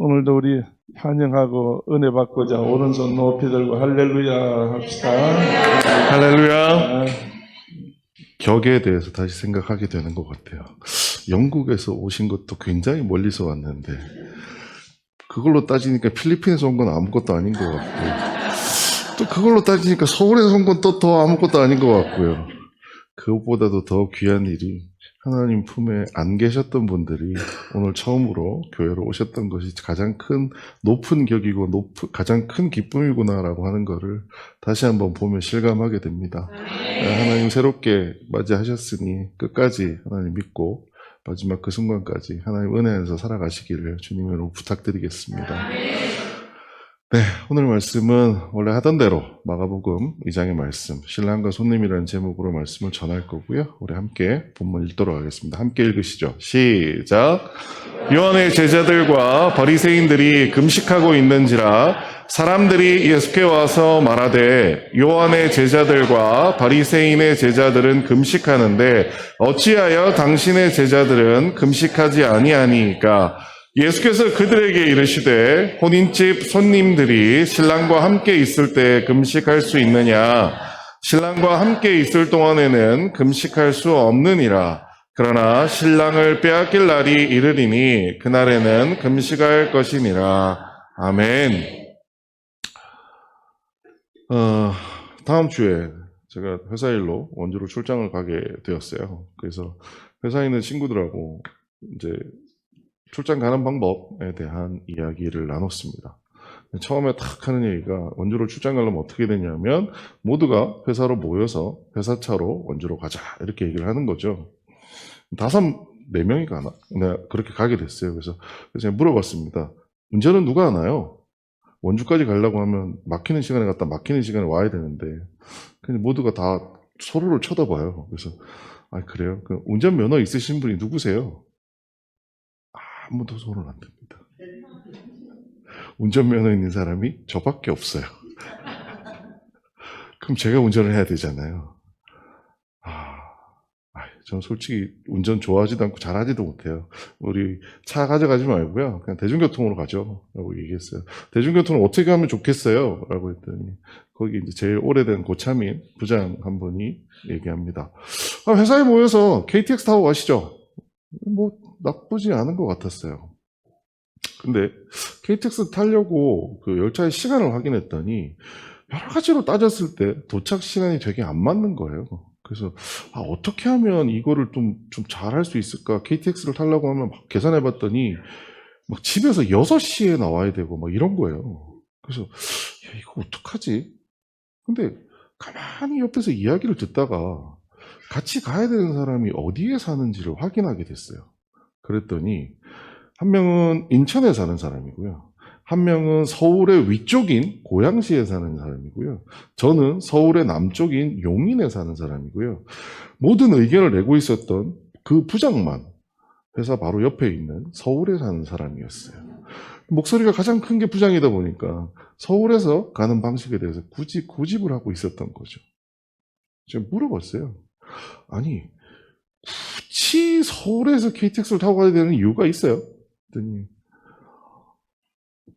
오늘도 우리 환영하고 은혜 받고자 오른손 높이 들고 할렐루야 합시다. 할렐루야. 격에 대해서 다시 생각하게 되는 것 같아요. 영국에서 오신 것도 굉장히 멀리서 왔는데 그걸로 따지니까 필리핀에서 온 건 아무것도 아닌 것 같고, 또 그걸로 따지니까 서울에서 온 건 또 더 아무것도 아닌 것 같고요. 그것보다도 더 귀한 일이 하나님 품에 안 계셨던 분들이 오늘 처음으로 교회로 오셨던 것이 가장 큰 높은 격이고 가장 큰 기쁨이구나라고 하는 것을 다시 한번 보며 실감하게 됩니다. 하나님 새롭게 맞이하셨으니 끝까지 하나님 믿고 마지막 그 순간까지 하나님 은혜 안에서 살아가시기를 주님으로 부탁드리겠습니다. 네, 오늘 말씀은 원래 하던 대로 마가복음 2장의 말씀, 신랑과 손님이라는 제목으로 말씀을 전할 거고요. 우리 함께 본문 읽도록 하겠습니다. 함께 읽으시죠. 시작. 요한의 제자들과 바리새인들이 금식하고 있는지라 사람들이 예수께 와서 말하되 요한의 제자들과 바리새인의 제자들은 금식하는데 어찌하여 당신의 제자들은 금식하지 아니하니까? 예수께서 그들에게 이르시되 혼인집 손님들이 신랑과 함께 있을 때 금식할 수 있느냐? 신랑과 함께 있을 동안에는 금식할 수 없느니라. 그러나 신랑을 빼앗길 날이 이르리니 그날에는 금식할 것이니라. 아멘. 다음 주에 제가 회사 일로 원주로 출장을 가게 되었어요. 그래서 회사에 있는 친구들하고 이제 출장 가는 방법에 대한 이야기를 나눴습니다. 처음에 탁 하는 얘기가 원주로 출장 가려면 어떻게 되냐면 모두가 회사로 모여서 회사차로 원주로 가자 이렇게 얘기를 하는 거죠. 4명이 가나? 네, 그렇게 가게 됐어요. 그래서 제가 물어봤습니다. 운전은 누가 하나요? 원주까지 가려고 하면 막히는 시간에 갔다 막히는 시간에 와야 되는데 그냥 모두가 다 서로를 쳐다봐요. 그래서 아 그래요? 그 운전면허 있으신 분이 누구세요? 아무도 손을 안 듭니다. 운전면허 있는 사람이 저밖에 없어요. 그럼 제가 운전을 해야 되잖아요. 전 솔직히 운전 좋아하지도 않고 잘하지도 못해요. 우리 차 가져가지 말고요. 그냥 대중교통으로 가죠. 라고 얘기했어요. 대중교통을 어떻게 하면 좋겠어요? 라고 했더니 거기 이제 제일 오래된 고차민 부장 한 분이 얘기합니다. 회사에 모여서 KTX 타고 가시죠. 뭐 나쁘지 않은 것 같았어요. 근데 KTX 타려고 그 열차의 시간을 확인했더니 여러 가지로 따졌을 때 도착 시간이 되게 안 맞는 거예요. 그래서 어떻게 하면 이거를 좀 잘할 수 있을까? KTX를 타려고 하면 막 계산해 봤더니 막 집에서 6시에 나와야 되고 막 이런 거예요. 그래서 야, 이거 어떡하지? 근데 가만히 옆에서 이야기를 듣다가 같이 가야 되는 사람이 어디에 사는지를 확인하게 됐어요. 그랬더니 한 명은 인천에 사는 사람이고요. 한 명은 서울의 위쪽인 고양시에 사는 사람이고요. 저는 서울의 남쪽인 용인에 사는 사람이고요. 모든 의견을 내고 있었던 그 부장만 회사 바로 옆에 있는 서울에 사는 사람이었어요. 목소리가 가장 큰 게 부장이다 보니까 서울에서 가는 방식에 대해서 굳이 고집을 하고 있었던 거죠. 제가 물어봤어요. 아니 굳이 서울에서 KTX를 타고 가야 되는 이유가 있어요? 그랬더니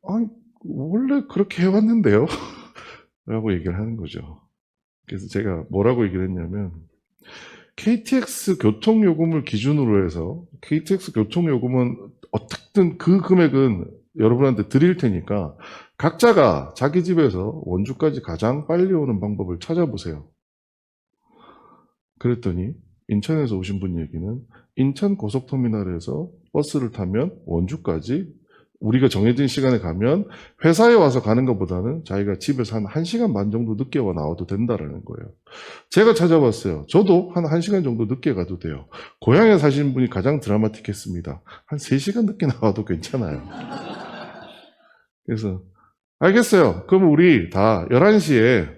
아니 원래 그렇게 해왔는데요? 라고 얘기를 하는 거죠. 그래서 제가 뭐라고 얘기를 했냐면 KTX 교통요금을 기준으로 해서 KTX 교통요금은 어떻든 그 금액은 여러분한테 드릴 테니까 각자가 자기 집에서 원주까지 가장 빨리 오는 방법을 찾아보세요. 그랬더니 인천에서 오신 분 얘기는 인천 고속터미널에서 버스를 타면 원주까지 우리가 정해진 시간에 가면 회사에 와서 가는 것보다는 자기가 집에서 한 1시간 반 정도 늦게 와 나와도 된다라는 거예요. 제가 찾아봤어요. 저도 한 1시간 정도 늦게 가도 돼요. 고향에 사시는 분이 가장 드라마틱했습니다. 한 3시간 늦게 나와도 괜찮아요. 그래서 알겠어요. 그럼 우리 다 11시에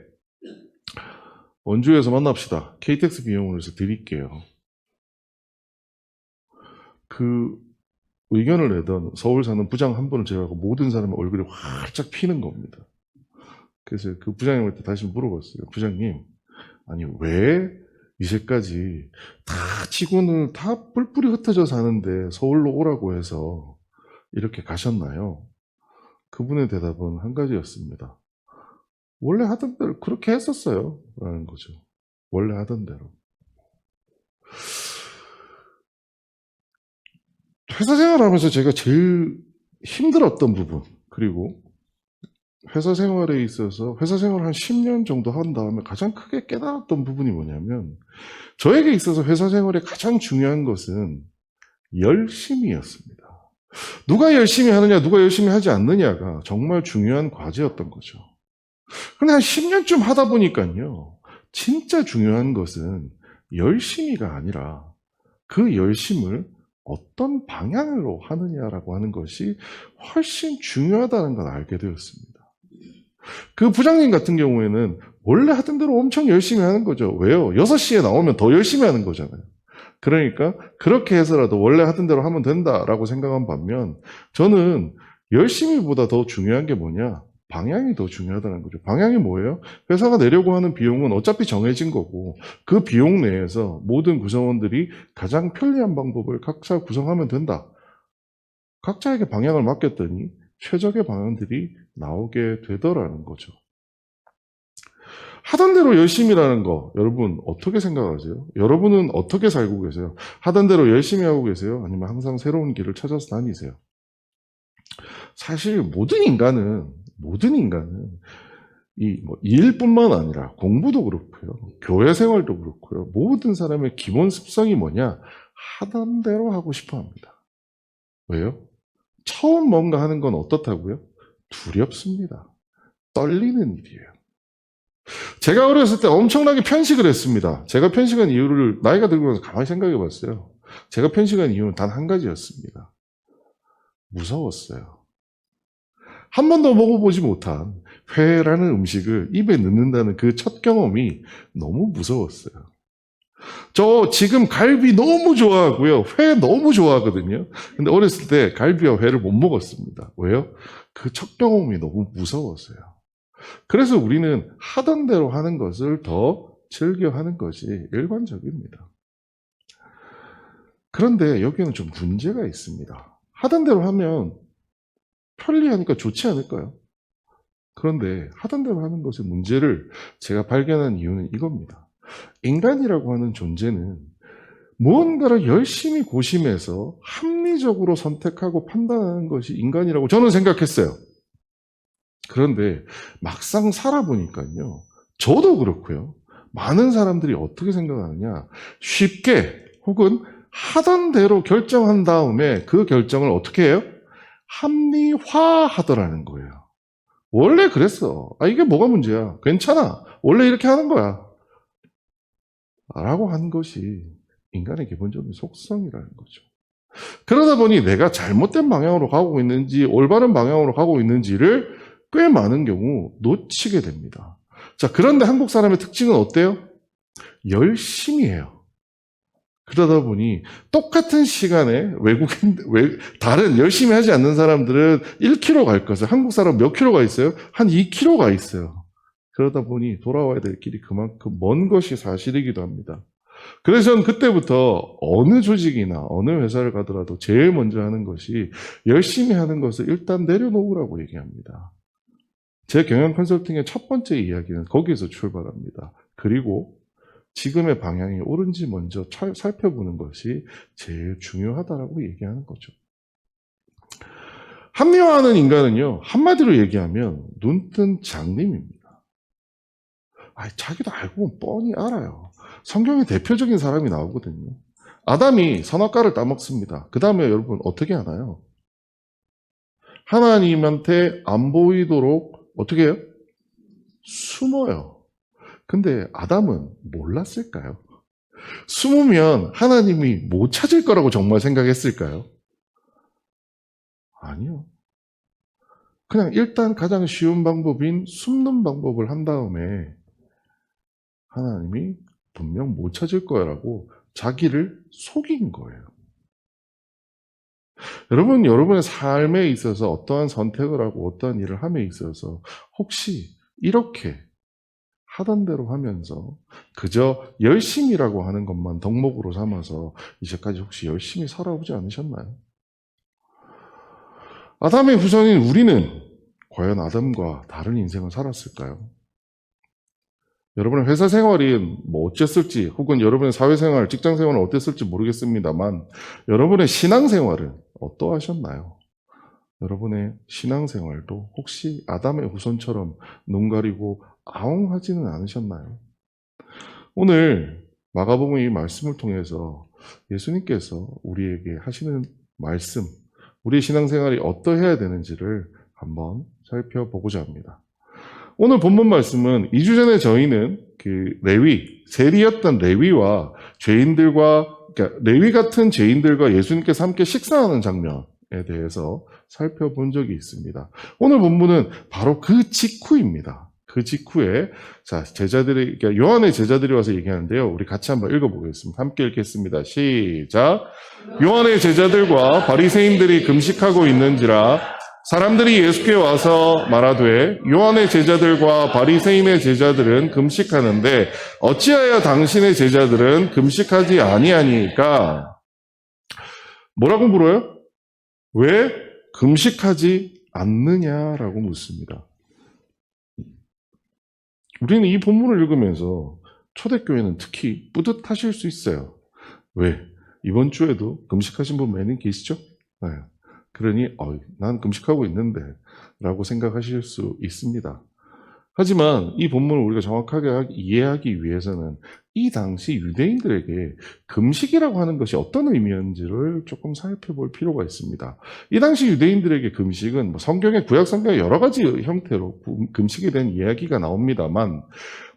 원주에서 만납시다. KTX 비용으로 해서 드릴게요. 그 의견을 내던 서울 사는 부장 한 분을 제외하고 모든 사람의 얼굴이 활짝 피는 겁니다. 그래서 그 부장님한테 다시 물어봤어요. 부장님, 아니 왜 이제까지 다 직원을 다 뿔뿔이 흩어져 사는데 서울로 오라고 해서 이렇게 가셨나요? 그분의 대답은 한 가지였습니다. 원래 하던 대로 그렇게 했었어요. 라는 거죠. 원래 하던 대로. 회사 생활하면서 제가 제일 힘들었던 부분, 그리고 회사 생활에 있어서 회사 생활 한 10년 정도 한 다음에 가장 크게 깨달았던 부분이 뭐냐면, 저에게 있어서 회사 생활의 가장 중요한 것은 열심이었습니다. 누가 열심히 하느냐, 누가 열심히 하지 않느냐가 정말 중요한 과제였던 거죠. 근데 한 10년쯤 하다 보니까요, 진짜 중요한 것은 열심히가 아니라 그 열심을 어떤 방향으로 하느냐라고 하는 것이 훨씬 중요하다는 걸 알게 되었습니다. 그 부장님 같은 경우에는 원래 하던 대로 엄청 열심히 하는 거죠. 왜요? 6시에 나오면 더 열심히 하는 거잖아요. 그러니까 그렇게 해서라도 원래 하던 대로 하면 된다라고 생각한 반면, 저는 열심히보다 더 중요한 게 뭐냐? 방향이 더 중요하다는 거죠. 방향이 뭐예요? 회사가 내려고 하는 비용은 어차피 정해진 거고, 그 비용 내에서 모든 구성원들이 가장 편리한 방법을 각자 구성하면 된다. 각자에게 방향을 맡겼더니 최적의 방향들이 나오게 되더라는 거죠. 하던 대로 열심히라는 거, 여러분 어떻게 생각하세요? 여러분은 어떻게 살고 계세요? 하던 대로 열심히 하고 계세요? 아니면 항상 새로운 길을 찾아서 다니세요? 사실 모든 인간은 이 일뿐만 아니라 공부도 그렇고요, 교회 생활도 그렇고요, 모든 사람의 기본 습성이 뭐냐? 하던 대로 하고 싶어 합니다. 왜요? 처음 뭔가 하는 건 어떻다고요? 두렵습니다. 떨리는 일이에요. 제가 어렸을 때 엄청나게 편식을 했습니다. 제가 편식한 이유를 나이가 들고 나서 가만히 생각해 봤어요. 제가 편식한 이유는 단 한 가지였습니다. 무서웠어요. 한 번도 먹어보지 못한 회라는 음식을 입에 넣는다는 그 첫 경험이 너무 무서웠어요. 저 지금 갈비 너무 좋아하고요, 회 너무 좋아하거든요. 근데 어렸을 때 갈비와 회를 못 먹었습니다. 왜요? 그 첫 경험이 너무 무서웠어요. 그래서 우리는 하던 대로 하는 것을 더 즐겨 하는 것이 일반적입니다. 그런데 여기에는 좀 문제가 있습니다. 하던 대로 하면 편리하니까 좋지 않을까요? 그런데 하던 대로 하는 것의 문제를 제가 발견한 이유는 이겁니다. 인간이라고 하는 존재는 무언가를 열심히 고심해서 합리적으로 선택하고 판단하는 것이 인간이라고 저는 생각했어요. 그런데 막상 살아보니까요, 저도 그렇고요, 많은 사람들이 어떻게 생각하느냐, 쉽게 혹은 하던 대로 결정한 다음에 그 결정을 어떻게 해요? 합리화하더라는 거예요. 원래 그랬어. 이게 뭐가 문제야? 괜찮아. 원래 이렇게 하는 거야. 라고 하는 것이 인간의 기본적인 속성이라는 거죠. 그러다 보니 내가 잘못된 방향으로 가고 있는지 올바른 방향으로 가고 있는지를 꽤 많은 경우 놓치게 됩니다. 자, 그런데 한국 사람의 특징은 어때요? 열심히 해요. 그러다 보니 똑같은 시간에 다른 열심히 하지 않는 사람들은 1km 갈 것을 한국 사람 몇 킬로 가 있어요? 한 2km 가 있어요. 그러다 보니 돌아와야 될 길이 그만큼 먼 것이 사실이기도 합니다. 그래서 저는 그때부터 어느 조직이나 어느 회사를 가더라도 제일 먼저 하는 것이 열심히 하는 것을 일단 내려놓으라고 얘기합니다. 제 경영 컨설팅의 첫 번째 이야기는 거기에서 출발합니다. 그리고 지금의 방향이 옳은지 먼저 살펴보는 것이 제일 중요하다라고 얘기하는 거죠. 합리화하는 인간은요, 한마디로 얘기하면 눈뜬 장님입니다. 자기도 알고 뻔히 알아요. 성경에 대표적인 사람이 나오거든요. 아담이 선악과를 따먹습니다. 그 다음에 여러분 어떻게 하나요? 하나님한테 안 보이도록 어떻게 해요? 숨어요. 근데 아담은 몰랐을까요? 숨으면 하나님이 못 찾을 거라고 정말 생각했을까요? 아니요. 그냥 일단 가장 쉬운 방법인 숨는 방법을 한 다음에 하나님이 분명 못 찾을 거라고 자기를 속인 거예요. 여러분, 여러분의 삶에 있어서 어떠한 선택을 하고 어떠한 일을 함에 있어서 혹시 이렇게 하던 대로 하면서 그저 열심이라고 하는 것만 덕목으로 삼아서 이제까지 혹시 열심히 살아오지 않으셨나요? 아담의 후손인 우리는 과연 아담과 다른 인생을 살았을까요? 여러분의 회사 생활이 뭐 어땠을지, 혹은 여러분의 사회생활, 직장생활은 어땠을지 모르겠습니다만, 여러분의 신앙생활은 어떠하셨나요? 여러분의 신앙생활도 혹시 아담의 후손처럼 눈 가리고 아웅하지는 않으셨나요? 오늘 마가복음 이 말씀을 통해서 예수님께서 우리에게 하시는 말씀, 우리의 신앙생활이 어떠해야 되는지를 한번 살펴보고자 합니다. 오늘 본문 말씀은 2주 전에 저희는 세리였던 레위와 죄인들과, 그러니까 레위 같은 죄인들과 예수님께서 함께 식사하는 장면에 대해서 살펴본 적이 있습니다. 오늘 본문은 바로 그 직후입니다. 그 직후에, 자, 그러니까 요한의 제자들이 와서 얘기하는데요. 우리 같이 한번 읽어보겠습니다. 함께 읽겠습니다. 시작. 요한의 제자들과 바리새인들이 금식하고 있는지라 사람들이 예수께 와서 말하되 요한의 제자들과 바리새인의 제자들은 금식하는데 어찌하여 당신의 제자들은 금식하지 아니하니까? 뭐라고 물어요? 왜 금식하지 않느냐라고 묻습니다. 우리는 이 본문을 읽으면서 초대교회는 특히 뿌듯하실 수 있어요. 왜? 이번 주에도 금식하신 분 많이 계시죠? 네. 그러니 난 금식하고 있는데 라고 생각하실 수 있습니다. 하지만 이 본문을 우리가 정확하게 이해하기 위해서는 이 당시 유대인들에게 금식이라고 하는 것이 어떤 의미였는지를 조금 살펴볼 필요가 있습니다. 이 당시 유대인들에게 금식은 성경의 구약 성경의 여러 가지 형태로 금식에 대한 이야기가 나옵니다만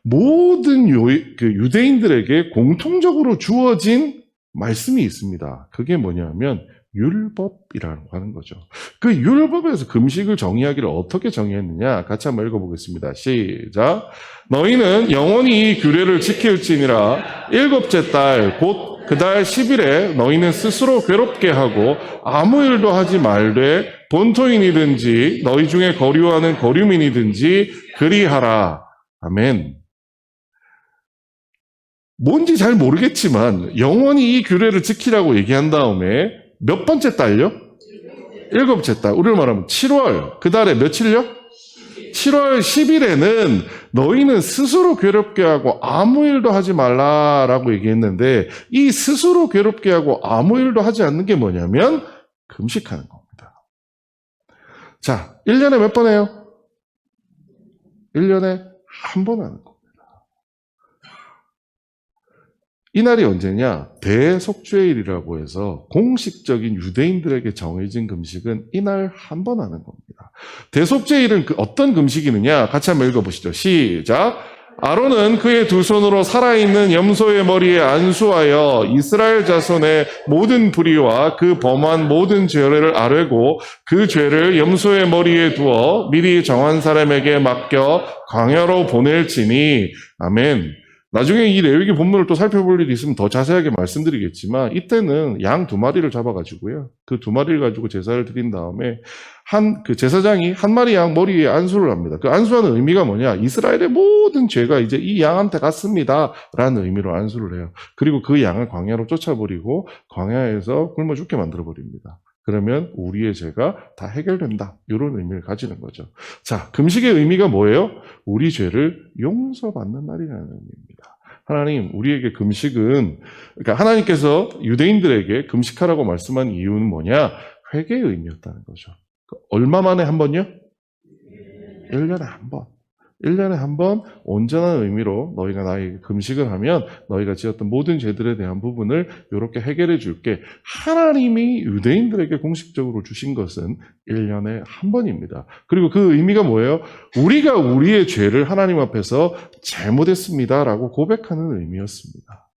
모든 유대인들에게 공통적으로 주어진 말씀이 있습니다. 그게 뭐냐면 율법이라고 하는 거죠. 그 율법에서 금식을 정의하기를 어떻게 정의했느냐? 같이 한번 읽어보겠습니다. 시작. 너희는 영원히 이 규례를 지킬지니라. 일곱째 달 곧 그 달 10일에 너희는 스스로 괴롭게 하고 아무 일도 하지 말되 본토인이든지 너희 중에 거류하는 거류민이든지 그리하라. 아멘. 뭔지 잘 모르겠지만 영원히 이 규례를 지키라고 얘기한 다음에 몇 번째 달요? 일곱째 달. 우리로 말하면 7월. 그 달에 며칠요? 7월 10일에는 너희는 스스로 괴롭게 하고 아무 일도 하지 말라라고 얘기했는데 이 스스로 괴롭게 하고 아무 일도 하지 않는 게 뭐냐면 금식하는 겁니다. 자, 1년에 몇 번 해요? 1년에 한 번 하는 겁니다. 이 날이 언제냐? 대속죄일이라고 해서 공식적인 유대인들에게 정해진 금식은 이 날 한 번 하는 겁니다. 대속죄일은 어떤 금식이느냐? 같이 한번 읽어보시죠. 시작. 아론은 그의 두 손으로 살아있는 염소의 머리에 안수하여 이스라엘 자손의 모든 불의와 그 범한 모든 죄를 아뢰고 그 죄를 염소의 머리에 두어 미리 정한 사람에게 맡겨 광야로 보낼지니. 아멘. 나중에 이 레위기 본문을 또 살펴볼 일이 있으면 더 자세하게 말씀드리겠지만 이때는 양 2마리를 잡아가지고요. 그 2마리를 가지고 제사를 드린 다음에 그 제사장이 한 마리 양 머리에 안수를 합니다. 그 안수하는 의미가 뭐냐? 이스라엘의 모든 죄가 이제 이 양한테 갔습니다. 라는 의미로 안수를 해요. 그리고 그 양을 광야로 쫓아버리고 광야에서 굶어 죽게 만들어버립니다. 그러면 우리의 죄가 다 해결된다. 이런 의미를 가지는 거죠. 자, 금식의 의미가 뭐예요? 우리 죄를 용서받는 날이라는 의미입니다. 하나님, 우리에게 금식은, 그러니까 하나님께서 유대인들에게 금식하라고 말씀한 이유는 뭐냐? 회개의 의미였다는 거죠. 얼마 만에 한 번요? 1년에 한 번. 1년에 한 번 온전한 의미로 너희가 나에게 금식을 하면 너희가 지었던 모든 죄들에 대한 부분을 이렇게 해결해 줄게. 하나님이 유대인들에게 공식적으로 주신 것은 1년에 한 번입니다. 그리고 그 의미가 뭐예요? 우리가 우리의 죄를 하나님 앞에서 잘못했습니다라고 고백하는 의미였습니다.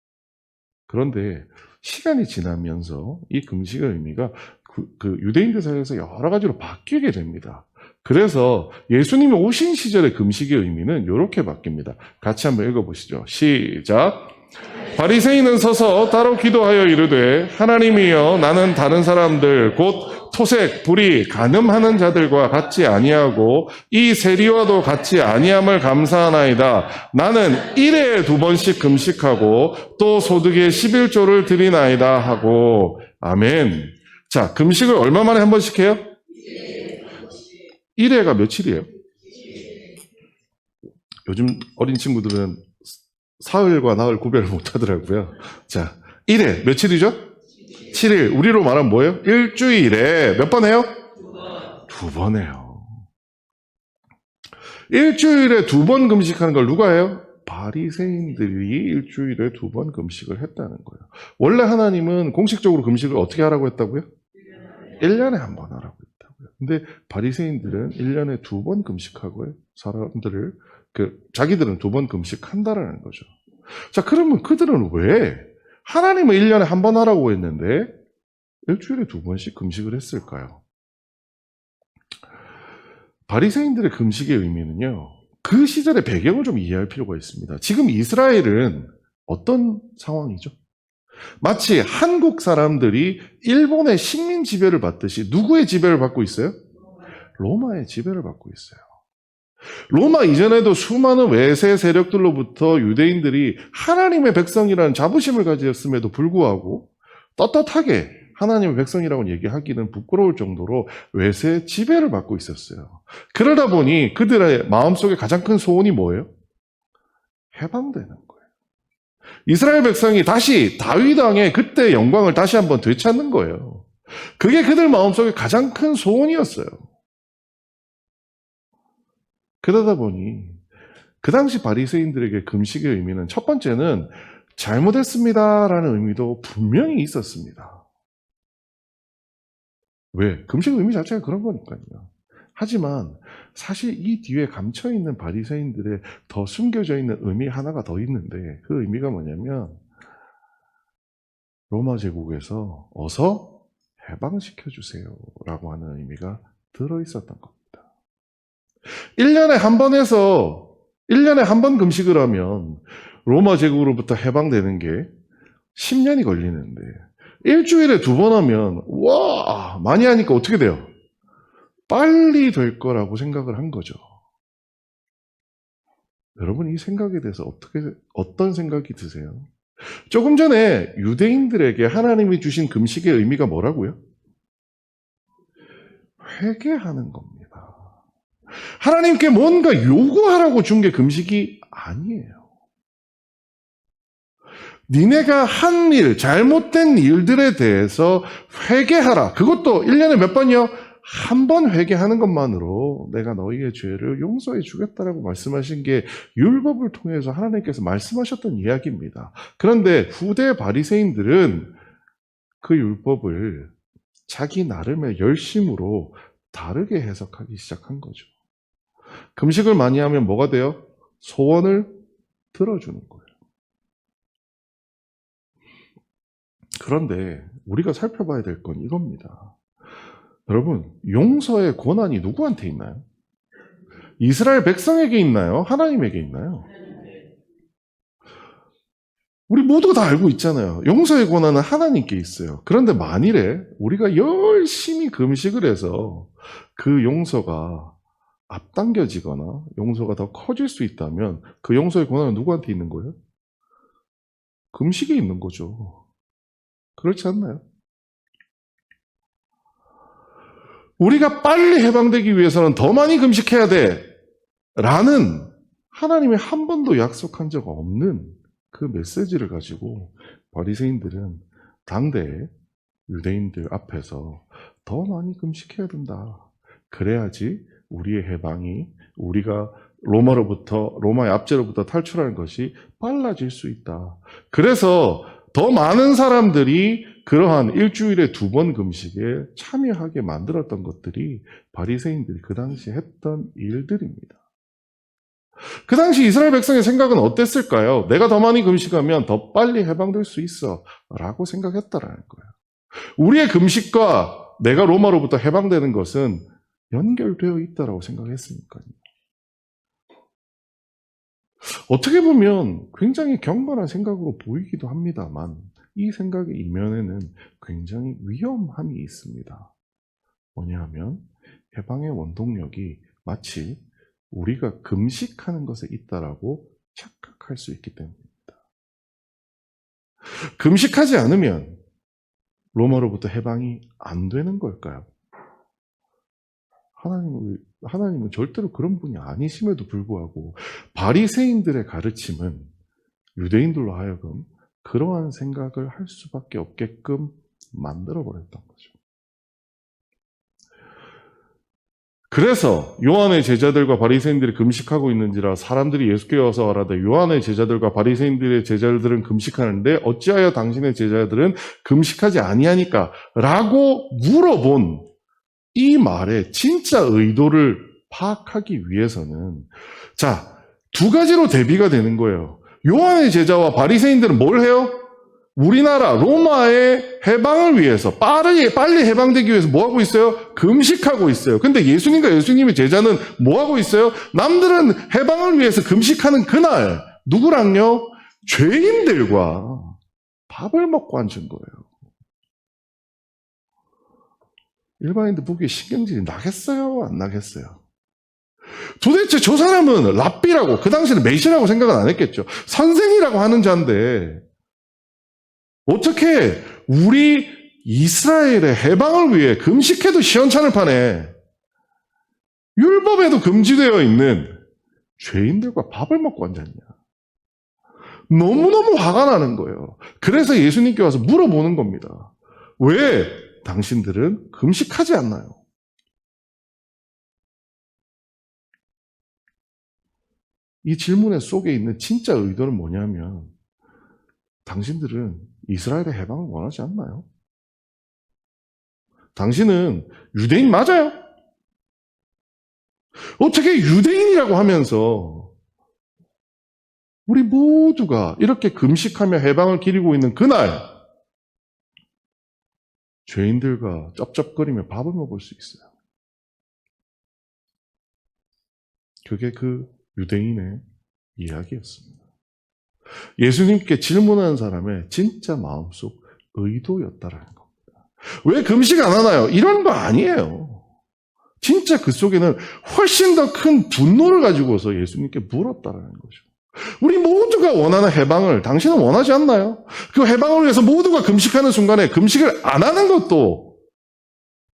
그런데 시간이 지나면서 이 금식의 의미가 그 유대인들 사이에서 여러 가지로 바뀌게 됩니다. 그래서 예수님이 오신 시절의 금식의 의미는 이렇게 바뀝니다. 같이 한번 읽어보시죠. 시작. 바리새인은 서서 따로 기도하여 이르되 하나님이여 나는 다른 사람들 곧 토색, 불의, 간음하는 자들과 같지 아니하고 이 세리와도 같지 아니함을 감사하나이다. 나는 1회에 2번씩 금식하고 또 소득의 11조를 드리나이다 하고. 아멘. 자, 금식을 얼마 만에 한 번씩 해요? 1회가 며칠이에요? 요즘 어린 친구들은 사흘과 나흘 구별을 못 하더라고요. 자, 1회 며칠이죠? 7일. 우리로 말하면 뭐예요? 일주일에 몇 번 해요? 2번 해요. 일주일에 2번 금식하는 걸 누가 해요? 바리새인들이 일주일에 2번 금식을 했다는 거예요. 원래 하나님은 공식적으로 금식을 어떻게 하라고 했다고요? 1년에 한 번 하라고 했다고요. 근데 바리새인들은 1년에 2번 금식하고요. 사람들을 자기들은 2번 금식한다라는 거죠. 자, 그러면 그들은 왜 하나님은 1년에 한 번 하라고 했는데 일주일에 2번씩 금식을 했을까요? 바리새인들의 금식의 의미는요, 그 시절의 배경을 좀 이해할 필요가 있습니다. 지금 이스라엘은 어떤 상황이죠? 마치 한국 사람들이 일본의 식민 지배를 받듯이 누구의 지배를 받고 있어요? 로마의 지배를 받고 있어요. 로마 이전에도 수많은 외세 세력들로부터 유대인들이 하나님의 백성이라는 자부심을 가졌음에도 불구하고 떳떳하게 하나님의 백성이라고 얘기하기는 부끄러울 정도로 외세 지배를 받고 있었어요. 그러다 보니 그들의 마음속에 가장 큰 소원이 뭐예요? 해방되는 거예요. 이스라엘 백성이 다시 다윗 왕의 그때 영광을 다시 한번 되찾는 거예요. 그게 그들 마음속에 가장 큰 소원이었어요. 그러다 보니 그 당시 바리새인들에게 금식의 의미는 첫 번째는 잘못했습니다라는 의미도 분명히 있었습니다. 왜? 금식의 의미 자체가 그런 거니까요. 하지만 사실 이 뒤에 감춰있는 바리새인들의 더 숨겨져 있는 의미 하나가 더 있는데 그 의미가 뭐냐면 로마 제국에서 어서 해방시켜 주세요 라고 하는 의미가 들어있었던 겁니다. 1년에 한 번 해서 1년에 한 번 금식을 하면 로마 제국으로부터 해방되는 게 10년이 걸리는데 일주일에 2번 하면 와 많이 하니까 어떻게 돼요? 빨리 될 거라고 생각을 한 거죠. 여러분 이 생각에 대해서 어떤 생각이 드세요? 조금 전에 유대인들에게 하나님이 주신 금식의 의미가 뭐라고요? 회개하는 겁니다. 하나님께 뭔가 요구하라고 준 게 금식이 아니에요. 니네가 한 일, 잘못된 일들에 대해서 회개하라. 그것도 1년에 몇 번이요? 한 번 회개하는 것만으로 내가 너희의 죄를 용서해 주겠다라고 말씀하신 게 율법을 통해서 하나님께서 말씀하셨던 이야기입니다. 그런데 후대 바리새인들은 그 율법을 자기 나름의 열심으로 다르게 해석하기 시작한 거죠. 금식을 많이 하면 뭐가 돼요? 소원을 들어주는 거예요. 그런데 우리가 살펴봐야 될 건 이겁니다. 여러분, 용서의 권한이 누구한테 있나요? 이스라엘 백성에게 있나요? 하나님에게 있나요? 우리 모두가 다 알고 있잖아요. 용서의 권한은 하나님께 있어요. 그런데 만일에 우리가 열심히 금식을 해서 그 용서가 앞당겨지거나 용서가 더 커질 수 있다면 그 용서의 권한은 누구한테 있는 거예요? 금식에 있는 거죠. 그렇지 않나요? 우리가 빨리 해방되기 위해서는 더 많이 금식해야 돼 라는 하나님이 한 번도 약속한 적 없는 그 메시지를 가지고 바리새인들은 당대의 유대인들 앞에서 더 많이 금식해야 된다. 그래야지 우리의 해방이 우리가 로마의 압제로부터 탈출하는 것이 빨라질 수 있다. 그래서 더 많은 사람들이 그러한 일주일에 2번 금식에 참여하게 만들었던 것들이 바리새인들이 그 당시에 했던 일들입니다. 그 당시 이스라엘 백성의 생각은 어땠을까요? 내가 더 많이 금식하면 더 빨리 해방될 수 있어 라고 생각했다라는 거예요. 우리의 금식과 내가 로마로부터 해방되는 것은 연결되어 있다라고 생각했으니까요. 어떻게 보면 굉장히 경건한 생각으로 보이기도 합니다만 이 생각의 이면에는 굉장히 위험함이 있습니다. 뭐냐 하면 해방의 원동력이 마치 우리가 금식하는 것에 있다라고 착각할 수 있기 때문입니다. 금식하지 않으면 로마로부터 해방이 안 되는 걸까요? 하나님은 절대로 그런 분이 아니심에도 불구하고 바리새인들의 가르침은 유대인들로 하여금 그러한 생각을 할 수밖에 없게끔 만들어버렸던 거죠. 그래서 요한의 제자들과 바리새인들이 금식하고 있는지라 사람들이 예수께 와서 말하되 요한의 제자들과 바리새인들의 제자들은 금식하는데 어찌하여 당신의 제자들은 금식하지 아니하니까? 라고 물어본 이 말의 진짜 의도를 파악하기 위해서는 자, 두 가지로 대비가 되는 거예요. 요한의 제자와 바리새인들은 뭘 해요? 우리나라 로마의 해방을 위해서 빨리 해방되기 위해서 뭐 하고 있어요? 금식하고 있어요. 근데 예수님과 예수님의 제자는 뭐 하고 있어요? 남들은 해방을 위해서 금식하는 그날 누구랑요? 죄인들과 밥을 먹고 앉은 거예요. 일반인들 보기에 신경질이 나겠어요? 안 나겠어요? 도대체 저 사람은 랍비라고 그 당시에는 메시라고 생각은 안 했겠죠. 선생이라고 하는 자인데 어떻게 우리 이스라엘의 해방을 위해 금식해도 시원찮을 판에 율법에도 금지되어 있는 죄인들과 밥을 먹고 앉았냐. 너무너무 화가 나는 거예요. 그래서 예수님께 와서 물어보는 겁니다. 왜 당신들은 금식하지 않나요? 이 질문의 속에 있는 진짜 의도는 뭐냐면 당신들은 이스라엘의 해방을 원하지 않나요? 당신은 유대인 맞아요? 어떻게 유대인이라고 하면서 우리 모두가 이렇게 금식하며 해방을 기리고 있는 그날 죄인들과 쩝쩝거리며 밥을 먹을 수 있어요? 그게 그 유대인의 이야기였습니다. 예수님께 질문하는 사람의 진짜 마음속 의도였다라는 겁니다. 왜 금식 안 하나요? 이런 거 아니에요. 진짜 그 속에는 훨씬 더 큰 분노를 가지고서 예수님께 물었다라는 거죠. 우리 모두가 원하는 해방을 당신은 원하지 않나요? 그 해방을 위해서 모두가 금식하는 순간에 금식을 안 하는 것도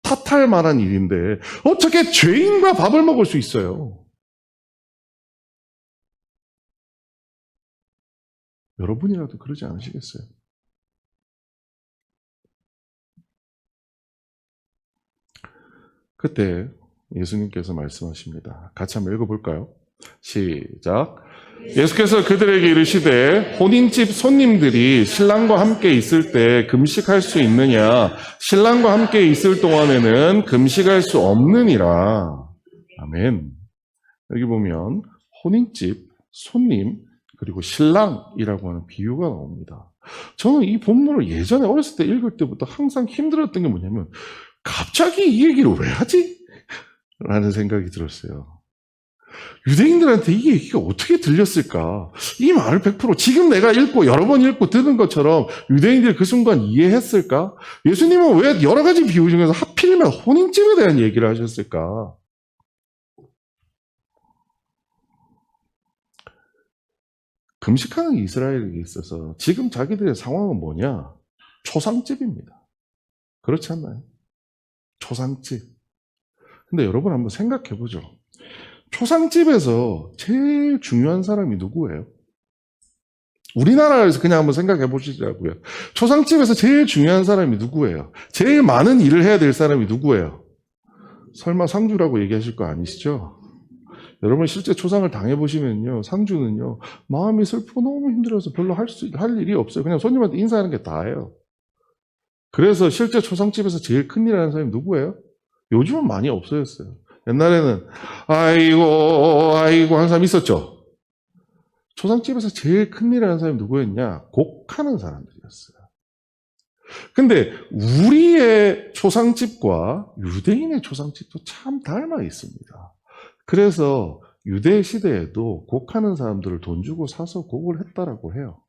탓할 만한 일인데 어떻게 죄인과 밥을 먹을 수 있어요? 여러분이라도 그러지 않으시겠어요? 그때 예수님께서 말씀하십니다. 같이 한번 읽어볼까요? 시작. 예수께서 그들에게 이르시되 혼인집 손님들이 신랑과 함께 있을 때 금식할 수 있느냐? 신랑과 함께 있을 동안에는 금식할 수 없느니라. 아멘. 여기 보면 혼인집, 손님, 그리고 신랑이라고 하는 비유가 나옵니다. 저는 이 본문을 예전에 어렸을 때 읽을 때부터 항상 힘들었던 게 뭐냐면 갑자기 이 얘기를 왜 하지? 라는 생각이 들었어요. 유대인들한테 이 얘기가 어떻게 들렸을까? 이 말을 100% 지금 내가 읽고 여러 번 읽고 들은 것처럼 유대인들이 그 순간 이해했을까? 예수님은 왜 여러 가지 비유 중에서 하필이면 혼인집에 대한 얘기를 하셨을까? 금식하는 이스라엘에게 있어서 지금 자기들의 상황은 뭐냐? 초상집입니다. 그렇지 않나요? 초상집. 근데 여러분 한번 생각해 보죠. 초상집에서 제일 중요한 사람이 누구예요? 우리나라에서 그냥 한번 생각해 보시자고요. 초상집에서 제일 중요한 사람이 누구예요? 제일 많은 일을 해야 될 사람이 누구예요? 설마 상주라고 얘기하실 거 아니시죠? 여러분 실제 초상을 당해보시면요. 상주는요. 마음이 슬프고 너무 힘들어서 별로 할 일이 없어요. 그냥 손님한테 인사하는 게 다예요. 그래서 실제 초상집에서 제일 큰일 하는 사람이 누구예요? 요즘은 많이 없어졌어요. 옛날에는 아이고 하는 사람 있었죠. 초상집에서 제일 큰일 하는 사람이 누구였냐? 곡하는 사람들이었어요. 근데 우리의 초상집과 유대인의 초상집도 참 닮아 있습니다. 그래서 유대 시대에도 곡하는 사람들을 돈 주고 사서 곡을 했다라고 해요.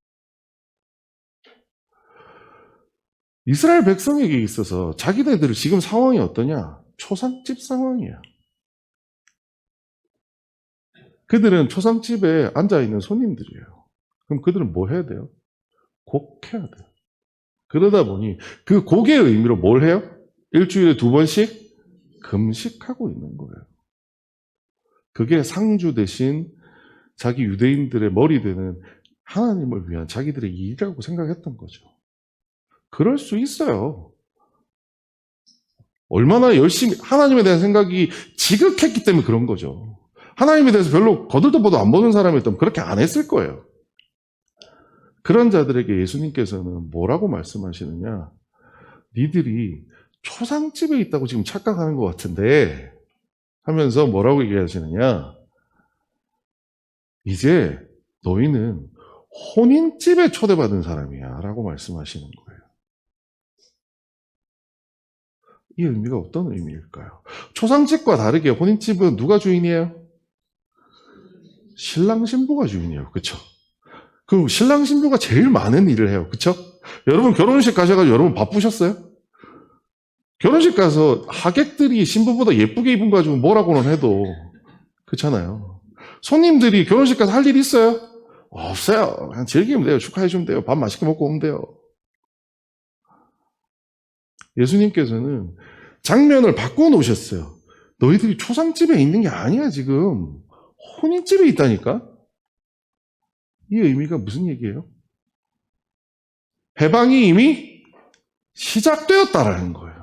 이스라엘 백성에게 있어서 자기네들 지금 상황이 어떠냐? 초상집 상황이에요. 그들은 초상집에 앉아있는 손님들이에요. 그럼 그들은 뭐 해야 돼요? 곡해야 돼요. 그러다 보니 그 곡의 의미로 뭘 해요? 일주일에 2번씩 금식하고 있는 거예요. 그게 상주 대신 자기 유대인들의 머리 되는 하나님을 위한 자기들의 일이라고 생각했던 거죠. 그럴 수 있어요. 얼마나 열심히 하나님에 대한 생각이 지극했기 때문에 그런 거죠. 하나님에 대해서 별로 거들떠 보도 안 보는 사람이었다면 그렇게 안 했을 거예요. 그런 자들에게 예수님께서는 뭐라고 말씀하시느냐? 니들이 초상집에 있다고 지금 착각하는 것 같은데 하면서 뭐라고 얘기하시느냐? 이제 너희는 혼인집에 초대받은 사람이야 라고 말씀하시는 거예요. 이 의미가 어떤 의미일까요? 초상집과 다르게 혼인집은 누가 주인이에요? 신랑 신부가 주인이에요. 그렇죠? 그럼 신랑 신부가 제일 많은 일을 해요. 그렇죠? 여러분 결혼식 가셔가지고 여러분 바쁘셨어요? 결혼식 가서 하객들이 신부보다 예쁘게 입은 거 가지고 뭐라고는 해도 그렇잖아요. 손님들이 결혼식 가서 할 일 있어요? 없어요. 그냥 즐기면 돼요. 축하해주면 돼요. 밥 맛있게 먹고 오면 돼요. 예수님께서는 장면을 바꿔놓으셨어요. 너희들이 초상집에 있는 게 아니야 지금. 혼인집에 있다니까? 이 의미가 무슨 얘기예요? 해방이 이미 시작되었다라는 거예요.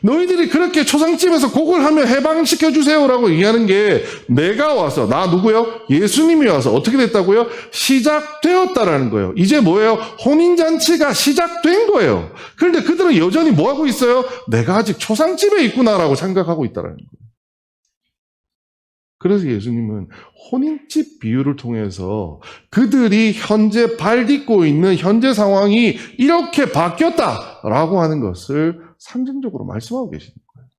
너희들이 그렇게 초상집에서 곡을 하며 해방시켜주세요라고 얘기하는 게 내가 와서, 나 누구요? 예수님이 와서 어떻게 됐다고요? 시작되었다라는 거예요. 이제 뭐예요? 혼인잔치가 시작된 거예요. 그런데 그들은 여전히 뭐하고 있어요? 내가 아직 초상집에 있구나라고 생각하고 있다라는 거예요. 그래서 예수님은 혼인집 비유를 통해서 그들이 현재 발 딛고 있는 현재 상황이 이렇게 바뀌었다라고 하는 것을 상징적으로 말씀하고 계시는 거예요.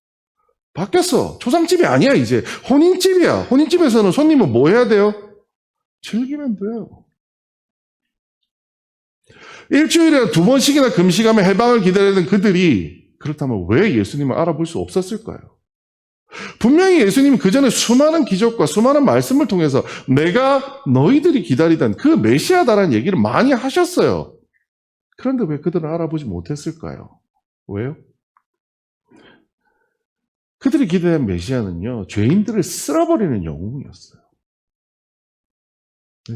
바뀌었어. 초상집이 아니야 이제. 혼인집이야. 혼인집에서는 손님은 뭐 해야 돼요? 즐기면 돼요. 일주일에 2번씩이나 금식하며 해방을 기다리는 그들이 그렇다면 왜 예수님을 알아볼 수 없었을까요? 분명히 예수님은 그 전에 수많은 기적과 수많은 말씀을 통해서 내가 너희들이 기다리던 그 메시아다라는 얘기를 많이 하셨어요. 그런데 왜 그들은 알아보지 못했을까요? 왜요? 그들이 기대한 메시아는요, 죄인들을 쓸어버리는 영웅이었어요.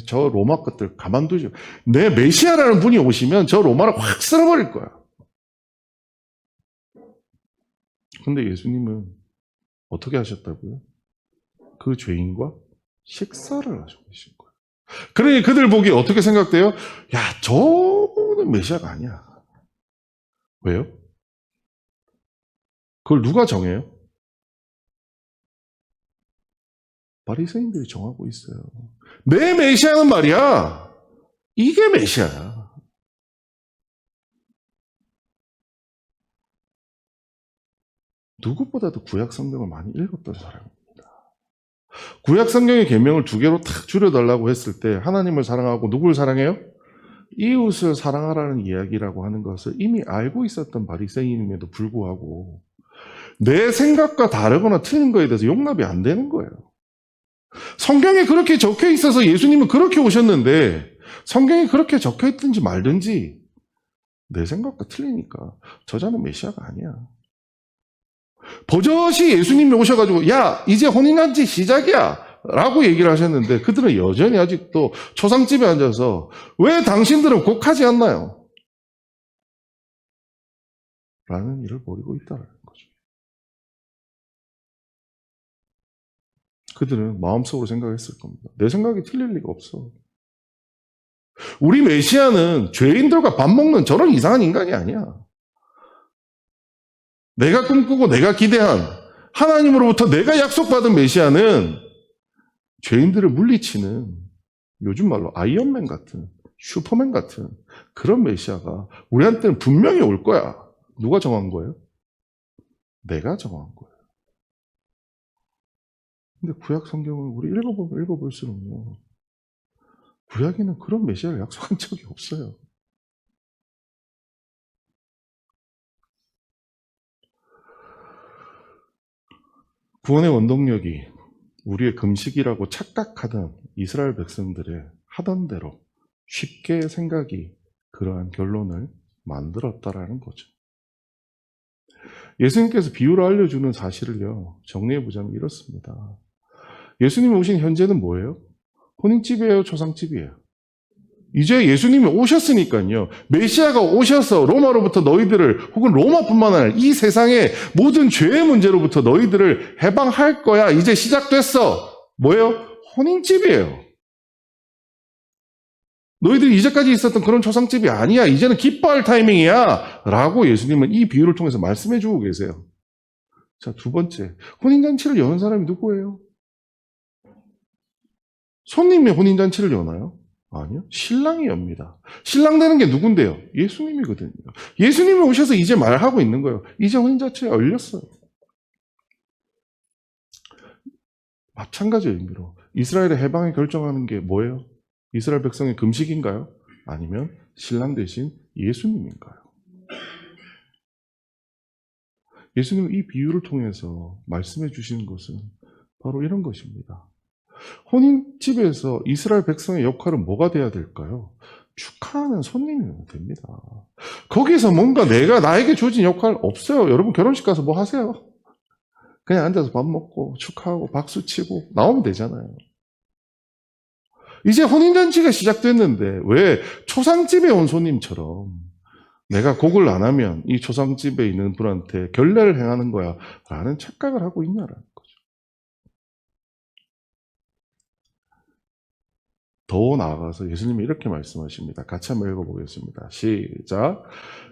저 로마 것들 가만두죠. 내 메시아라는 분이 오시면 저 로마를 확 쓸어버릴 거야. 근데 예수님은 어떻게 하셨다고요? 그 죄인과 식사를 하시고 계신 거예요. 그러니 그들 보기에 어떻게 생각돼요? 야, 저는 메시아가 아니야. 왜요? 그걸 누가 정해요? 바리새인들이 정하고 있어요. 내 메시아는 말이야. 이게 메시아야. 누구보다도 구약 성경을 많이 읽었던 사람입니다. 구약 성경의 계명을 2개로 탁 줄여달라고 했을 때 하나님을 사랑하고 누구를 사랑해요? 이웃을 사랑하라는 이야기라고 하는 것을 이미 알고 있었던 바리새인임에도 불구하고 내 생각과 다르거나 틀린 거에 대해서 용납이 안 되는 거예요. 성경에 그렇게 적혀 있어서 예수님은 그렇게 오셨는데 성경에 그렇게 적혀 있든지 말든지 내 생각과 틀리니까 저자는 메시아가 아니야. 버젓이 예수님이 오셔가지고 야 이제 혼인잔치 시작이야 라고 얘기를 하셨는데 그들은 여전히 아직도 초상집에 앉아서 왜 당신들은 곡하지 않나요? 라는 일을 벌이고 있다는 거죠. 그들은 마음속으로 생각했을 겁니다. 내 생각이 틀릴 리가 없어. 우리 메시아는 죄인들과 밥 먹는 저런 이상한 인간이 아니야. 내가 꿈꾸고 내가 기대한 하나님으로부터 내가 약속받은 메시아는 죄인들을 물리치는 요즘 말로 아이언맨 같은 슈퍼맨 같은 그런 메시아가 우리한테는 분명히 올 거야. 누가 정한 거예요? 내가 정한 거예요. 근데 구약 성경을 우리 읽어볼수록요. 구약에는 그런 메시아를 약속한 적이 없어요. 구원의 원동력이 우리의 금식이라고 착각하던 이스라엘 백성들의 하던 대로 쉽게 생각이 그러한 결론을 만들었다라는 거죠. 예수님께서 비유를 알려주는 사실을요, 정리해보자면 이렇습니다. 예수님이 오신 현재는 뭐예요? 혼인집이에요? 초상집이에요? 이제 예수님이 오셨으니까요, 메시아가 오셔서 로마로부터 너희들을, 혹은 로마뿐만 아니라 이 세상의 모든 죄의 문제로부터 너희들을 해방할 거야. 이제 시작됐어. 뭐예요? 혼인집이에요. 너희들이 이제까지 있었던 그런 초상집이 아니야. 이제는 기뻐할 타이밍이야. 라고 예수님은 이 비유를 통해서 말씀해 주고 계세요. 자, 두 번째. 혼인잔치를 여는 사람이 누구예요? 손님이 혼인잔치를 여나요? 아니요. 신랑이 엽니다. 신랑 되는 게 누군데요? 예수님이거든요. 예수님이 오셔서 이제 말하고 있는 거예요. 이제 혼인잔치가 열렸어요. 마찬가지 의미로 이스라엘의 해방을 결정하는 게 뭐예요? 이스라엘 백성의 금식인가요? 아니면 신랑 대신 예수님인가요? 예수님은 이 비유를 통해서 말씀해 주시는 것은 바로 이런 것입니다. 혼인집에서 이스라엘 백성의 역할은 뭐가 돼야 될까요? 축하하는 손님이면 됩니다. 거기서 뭔가 내가 나에게 주어진 역할 없어요. 여러분 결혼식 가서 뭐 하세요? 그냥 앉아서 밥 먹고 축하하고 박수 치고 나오면 되잖아요. 이제 혼인잔치가 시작됐는데 왜 초상집에 온 손님처럼 내가 곡을 안 하면 이 초상집에 있는 분한테 결례를 행하는 거야 라는 착각을 하고 있냐라는 거죠. 더 나아가서 예수님이 이렇게 말씀하십니다. 같이 한번 읽어보겠습니다. 시작.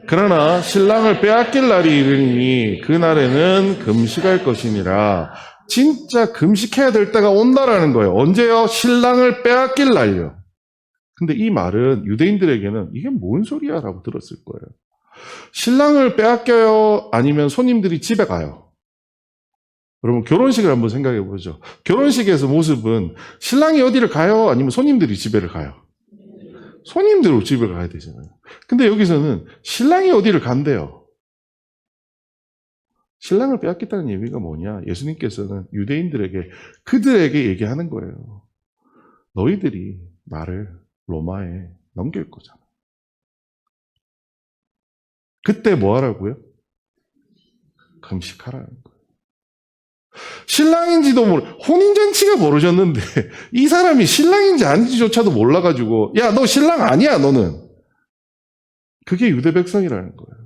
그러나 신랑을 빼앗길 날이 이르니 그날에는 금식할 것이니라. 진짜 금식해야 될 때가 온다라는 거예요. 언제요? 신랑을 빼앗길 날요. 근데 이 말은 유대인들에게는 이게 뭔 소리야? 라고 들었을 거예요. 신랑을 빼앗겨요? 아니면 손님들이 집에 가요? 여러분 결혼식을 한번 생각해 보죠. 결혼식에서 모습은 신랑이 어디를 가요? 아니면 손님들이 집에를 가요? 손님들로 집에 가야 되잖아요. 근데 여기서는 신랑이 어디를 간대요? 신랑을 빼앗겠다는 의미가 뭐냐? 예수님께서는 유대인들에게 그들에게 얘기하는 거예요. 너희들이 나를 로마에 넘길 거잖아. 그때 뭐 하라고요? 금식하라는 거예요. 신랑인지도 혼인잔치가 벌어졌는데 이 사람이 신랑인지 아닌지조차도 몰라가지고 야, 너 신랑 아니야, 너는. 그게 유대 백성이라는 거예요.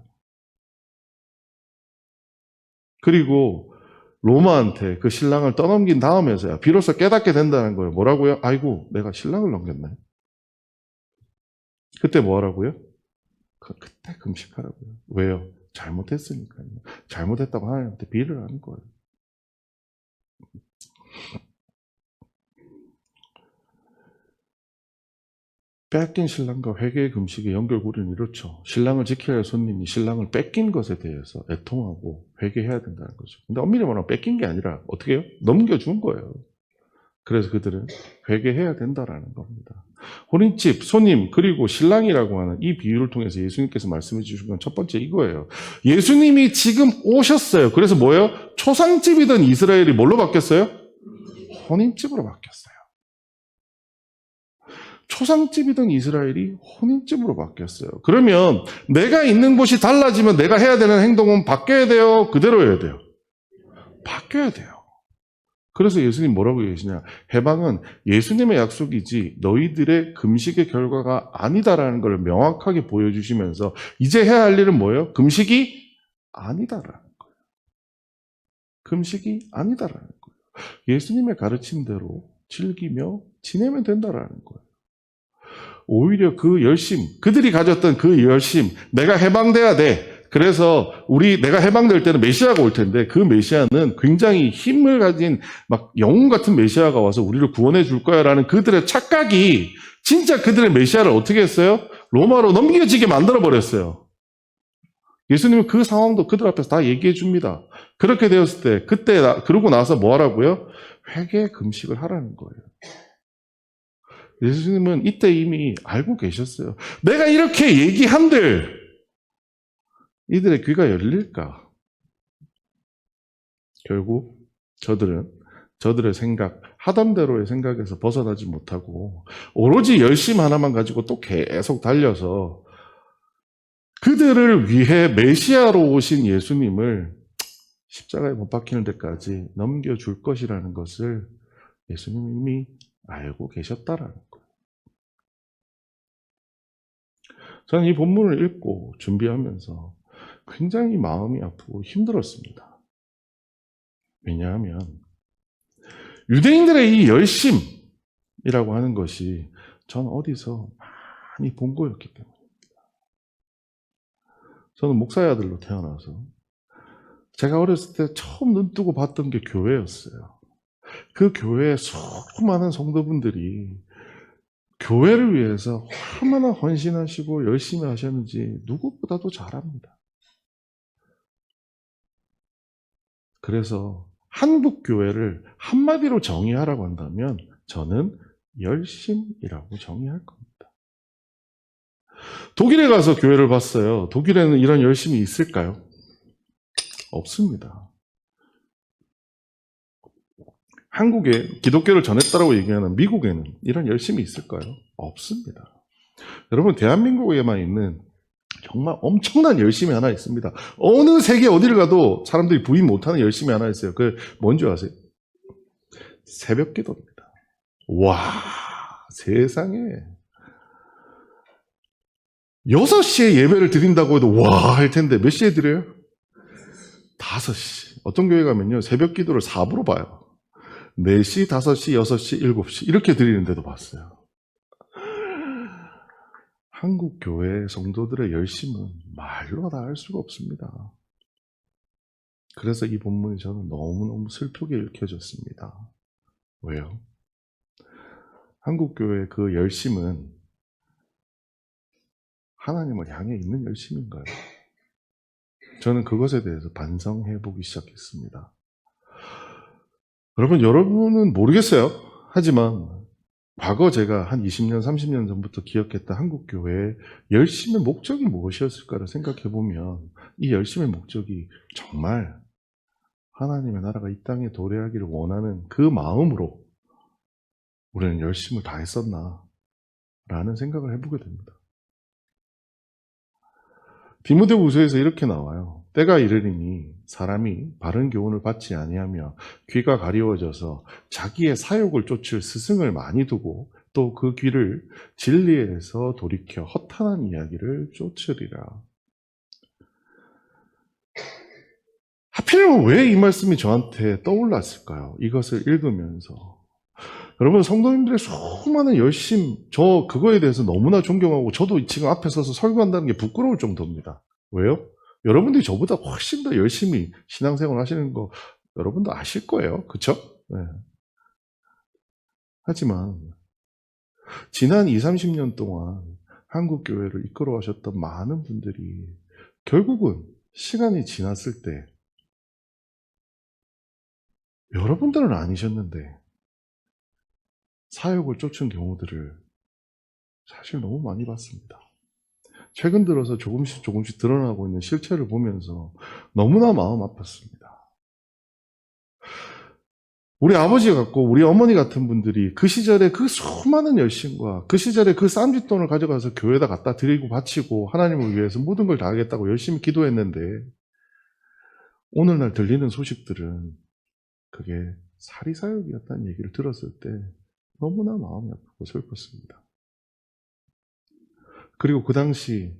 그리고 로마한테 그 신랑을 떠넘긴 다음에서야 비로소 깨닫게 된다는 거예요. 뭐라고요? 아이고, 내가 신랑을 넘겼네. 그때 뭐 하라고요? 그때 금식하라고요. 왜요? 잘못했으니까요. 잘못했다고 하나님한테 비를 하는 거예요. 뺏긴 신랑과 회개의 금식의 연결고리는 이렇죠. 신랑을 지켜야 할 손님이 신랑을 뺏긴 것에 대해서 애통하고 회개해야 된다는 거죠. 근데 엄밀히 말하면 뺏긴 게 아니라 어떻게 해요? 넘겨준 거예요. 그래서 그들은 회개해야 된다라는 겁니다. 혼인집, 손님, 그리고 신랑이라고 하는 이 비유를 통해서 예수님께서 말씀해 주신 건 첫 번째 이거예요. 예수님이 지금 오셨어요. 그래서 뭐예요? 초상집이던 이스라엘이 뭘로 바뀌었어요? 혼인집으로 바뀌었어요. 초상집이던 이스라엘이 혼인집으로 바뀌었어요. 그러면 내가 있는 곳이 달라지면 내가 해야 되는 행동은 바뀌어야 돼요? 그대로 해야 돼요? 바뀌어야 돼요. 그래서 예수님 뭐라고 얘기하시냐? 해방은 예수님의 약속이지 너희들의 금식의 결과가 아니다라는 걸 명확하게 보여주시면서 이제 해야 할 일은 뭐예요? 금식이 아니다라는 거예요. 금식이 아니다라는 거예요. 예수님의 가르침대로 즐기며 지내면 된다라는 거예요. 오히려 그 열심, 그들이 가졌던 그 열심, 내가 해방돼야 돼. 그래서 내가 해방될 때는 메시아가 올 텐데 그 메시아는 굉장히 힘을 가진 막 영웅 같은 메시아가 와서 우리를 구원해 줄 거야 라는 그들의 착각이 진짜 그들의 메시아를 어떻게 했어요? 로마로 넘겨지게 만들어 버렸어요. 예수님은 그 상황도 그들 앞에서 다 얘기해 줍니다. 그렇게 되었을 때 그러고 나서 뭐 하라고요? 회개 금식을 하라는 거예요. 예수님은 이때 이미 알고 계셨어요. 내가 이렇게 얘기한들 이들의 귀가 열릴까? 결국 저들의 생각, 하단대로의 생각에서 벗어나지 못하고 오로지 열심 하나만 가지고 또 계속 달려서 그들을 위해 메시아로 오신 예수님을 십자가에 못 박히는 데까지 넘겨줄 것이라는 것을 예수님이 알고 계셨다라는 거예요. 저는 이 본문을 읽고 준비하면서 굉장히 마음이 아프고 힘들었습니다. 왜냐하면 유대인들의 이 열심이라고 하는 것이 전 어디서 많이 본 거였기 때문입니다. 저는 목사의 아들로 태어나서 제가 어렸을 때 처음 눈 뜨고 봤던 게 교회였어요. 그 교회에 수많은 성도분들이 교회를 위해서 얼마나 헌신하시고 열심히 하셨는지 누구보다도 잘 압니다. 그래서 한국 교회를 한마디로 정의하라고 한다면 저는 열심이라고 정의할 겁니다. 독일에 가서 교회를 봤어요. 독일에는 이런 열심이 있을까요? 없습니다. 한국에 기독교를 전했다라고 얘기하는 미국에는 이런 열심이 있을까요? 없습니다. 여러분, 대한민국에만 있는 정말 엄청난 열심이 하나 있습니다. 어느 세계 어디를 가도 사람들이 부인 못하는 열심이 하나 있어요. 그 뭔지 아세요? 새벽 기도입니다. 와, 세상에. 6시에 예배를 드린다고 해도 와 할 텐데 몇 시에 드려요? 5시. 어떤 교회 가면요, 새벽 기도를 4부로 봐요. 4시, 5시, 6시, 7시 이렇게 드리는데도 봤어요. 한국 교회 성도들의 열심은 말로 다 할 수가 없습니다. 그래서 이 본문이 저는 너무너무 슬프게 읽혀졌습니다. 왜요? 한국 교회의 그 열심은 하나님을 향해 있는 열심인가요? 저는 그것에 대해서 반성해 보기 시작했습니다. 여러분은 모르겠어요. 하지만 과거 제가 한 20년, 30년 전부터 기억했던 한국교회의 열심의 목적이 무엇이었을까를 생각해 보면 이 열심의 목적이 정말 하나님의 나라가 이 땅에 도래하기를 원하는 그 마음으로 우리는 열심을 다했었나 라는 생각을 해보게 됩니다. 디모데후서에서 이렇게 나와요. 때가 이르리니 사람이 바른 교훈을 받지 아니하며 귀가 가리워져서 자기의 사욕을 쫓을 스승을 많이 두고 또 그 귀를 진리에서 돌이켜 허탄한 이야기를 쫓으리라. 하필이면 왜 이 말씀이 저한테 떠올랐을까요? 이것을 읽으면서 여러분, 성도님들의 수많은 열심, 저 그거에 대해서 너무나 존경하고 저도 지금 앞에 서서 설교한다는 게 부끄러울 정도입니다. 왜요? 여러분들이 저보다 훨씬 더 열심히 신앙생활 하시는 거 여러분도 아실 거예요. 그쵸? 네. 하지만 지난 20, 30년 동안 한국 교회를 이끌어 가셨던 많은 분들이 결국은 시간이 지났을 때 여러분들은 아니셨는데 사역을 쫓은 경우들을 사실 너무 많이 봤습니다. 최근 들어서 조금씩 드러나고 있는 실체를 보면서 너무나 마음 아팠습니다. 우리 아버지 같고 우리 어머니 같은 분들이 그 시절에 그 수많은 열심과 그 시절에 그 쌈짓돈을 가져가서 교회에다 갖다 드리고 바치고 하나님을 위해서 모든 걸 다하겠다고 열심히 기도했는데 오늘날 들리는 소식들은 그게 사리사욕이었다는 얘기를 들었을 때 너무나 마음이 아프고 슬펐습니다. 그리고 그 당시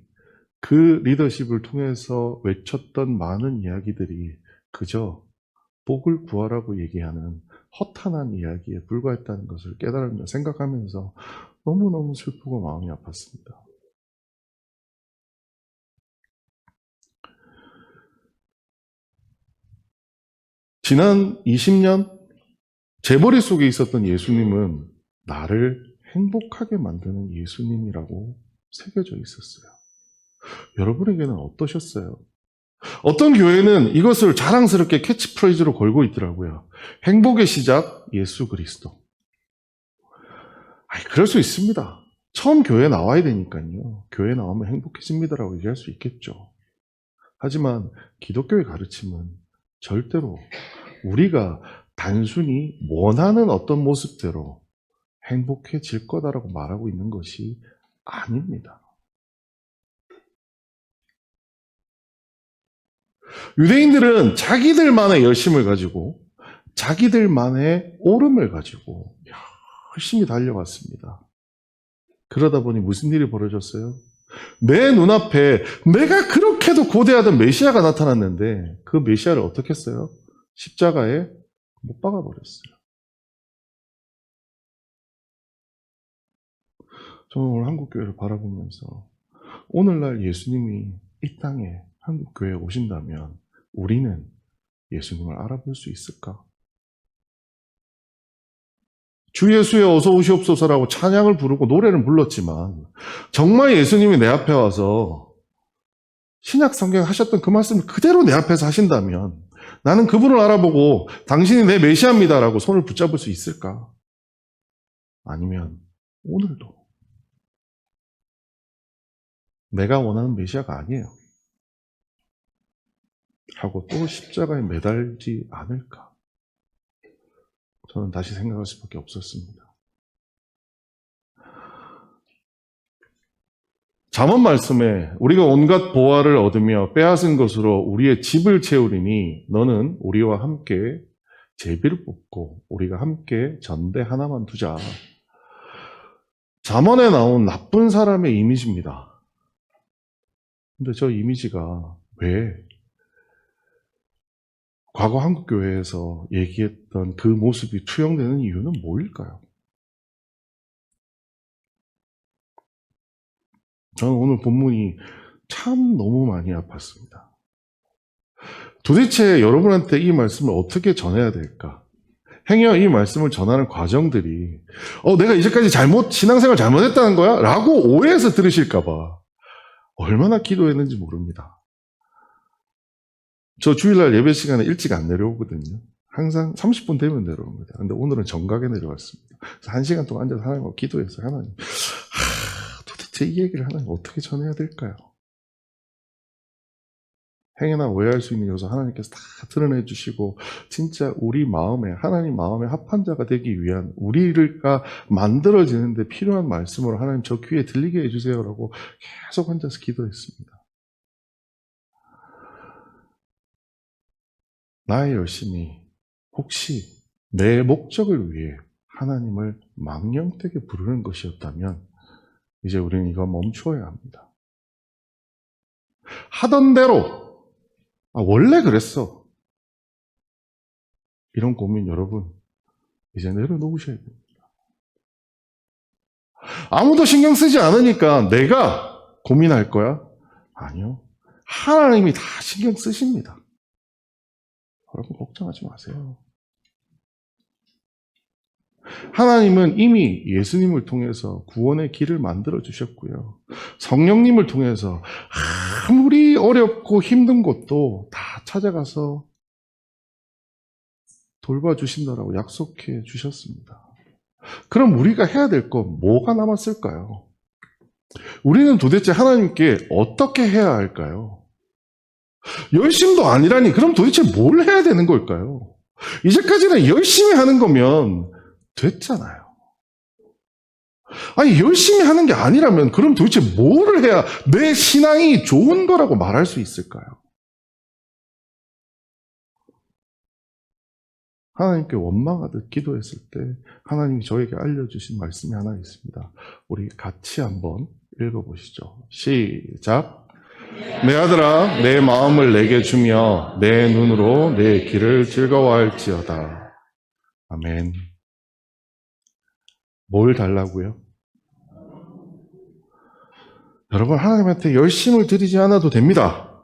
그 리더십을 통해서 외쳤던 많은 이야기들이 그저 복을 구하라고 얘기하는 허탄한 이야기에 불과했다는 것을 깨달으며 생각하면서 너무너무 슬프고 마음이 아팠습니다. 지난 20년 제 머릿속에 있었던 예수님은 나를 행복하게 만드는 예수님이라고 새겨져 있었어요. 여러분에게는 어떠셨어요? 어떤 교회는 이것을 자랑스럽게 캐치프레이즈로 걸고 있더라고요. 행복의 시작, 예수 그리스도. 그럴 수 있습니다. 처음 교회에 나와야 되니까요. 교회에 나오면 행복해집니다라고 얘기할 수 있겠죠. 하지만 기독교의 가르침은 절대로 우리가 단순히 원하는 어떤 모습대로 행복해질 거다라고 말하고 있는 것이 아닙니다. 유대인들은 자기들만의 열심을 가지고 자기들만의 오름을 가지고 열심히 달려왔습니다. 그러다 보니 무슨 일이 벌어졌어요? 내 눈앞에 내가 그렇게도 고대하던 메시아가 나타났는데 그 메시아를 어떻게 했어요? 십자가에 못 박아버렸어요. 저는 오늘 한국교회를 바라보면서 오늘날 예수님이 이 땅에 한국교회에 오신다면 우리는 예수님을 알아볼 수 있을까? 주 예수에 어서 오시옵소서라고 찬양을 부르고 노래를 불렀지만 정말 예수님이 내 앞에 와서 신약 성경에 하셨던 그 말씀을 그대로 내 앞에서 하신다면 나는 그분을 알아보고 당신이 내 메시아입니다라고 손을 붙잡을 수 있을까? 아니면 오늘도 내가 원하는 메시아가 아니에요 하고 또 십자가에 매달지 않을까? 저는 다시 생각할 수밖에 없었습니다. 잠언 말씀에 우리가 온갖 보화를 얻으며 빼앗은 것으로 우리의 집을 채우리니 너는 우리와 함께 제비를 뽑고 우리가 함께 전대 하나만 두자. 잠언에 나온 나쁜 사람의 이미지입니다. 근데 저 이미지가 왜 과거 한국교회에서 얘기했던 그 모습이 투영되는 이유는 뭐일까요? 저는 오늘 본문이 참 너무 많이 아팠습니다. 도대체 여러분한테 이 말씀을 어떻게 전해야 될까? 행여 이 말씀을 전하는 과정들이 내가 이제까지 신앙생활 잘못했다는 거야? 라고 오해해서 들으실까봐 얼마나 기도했는지 모릅니다. 저 주일날 예배 시간에 일찍 안 내려오거든요. 항상 30분 되면 내려옵니다. 근데 오늘은 정각에 내려왔습니다. 그래서 1시간 동안 앉아서 하나님과 기도해서 하나님, 도대체 이 얘기를 하나님 어떻게 전해야 될까요? 행여나 오해할 수 있는 요소 하나님께서 다 드러내 주시고 진짜 우리 마음에 하나님 마음에 합한 자가 되기 위한 우리가 만들어지는데 필요한 말씀으로 하나님 저 귀에 들리게 해주세요라고 계속 앉아서 기도했습니다. 나의 열심이 혹시 내 목적을 위해 하나님을 망령되게 부르는 것이었다면 이제 우리는 이거 멈추어야 합니다. 하던 대로 원래 그랬어. 이런 고민 여러분 이제 내려놓으셔야 됩니다. 아무도 신경 쓰지 않으니까 내가 고민할 거야? 아니요. 하나님이 다 신경 쓰십니다. 여러분 걱정하지 마세요. 하나님은 이미 예수님을 통해서 구원의 길을 만들어 주셨고요. 성령님을 통해서 아무리 어렵고 힘든 곳도 다 찾아가서 돌봐주신다라고 약속해 주셨습니다. 그럼 우리가 해야 될 건 뭐가 남았을까요? 우리는 도대체 하나님께 어떻게 해야 할까요? 열심도 아니라니 그럼 도대체 뭘 해야 되는 걸까요? 이제까지는 열심히 하는 거면 됐잖아요. 아니 열심히 하는 게 아니라면 그럼 도대체 뭐를 해야 내 신앙이 좋은 거라고 말할 수 있을까요? 하나님께 원망하듯 기도했을 때 하나님이 저에게 알려주신 말씀이 하나 있습니다. 우리 같이 한번 읽어보시죠. 시작. 내 아들아 내 마음을 내게 주며 내 눈으로 내 길을 즐거워할지어다. 아멘. 뭘 달라고요? 여러분 하나님한테 열심을 드리지 않아도 됩니다.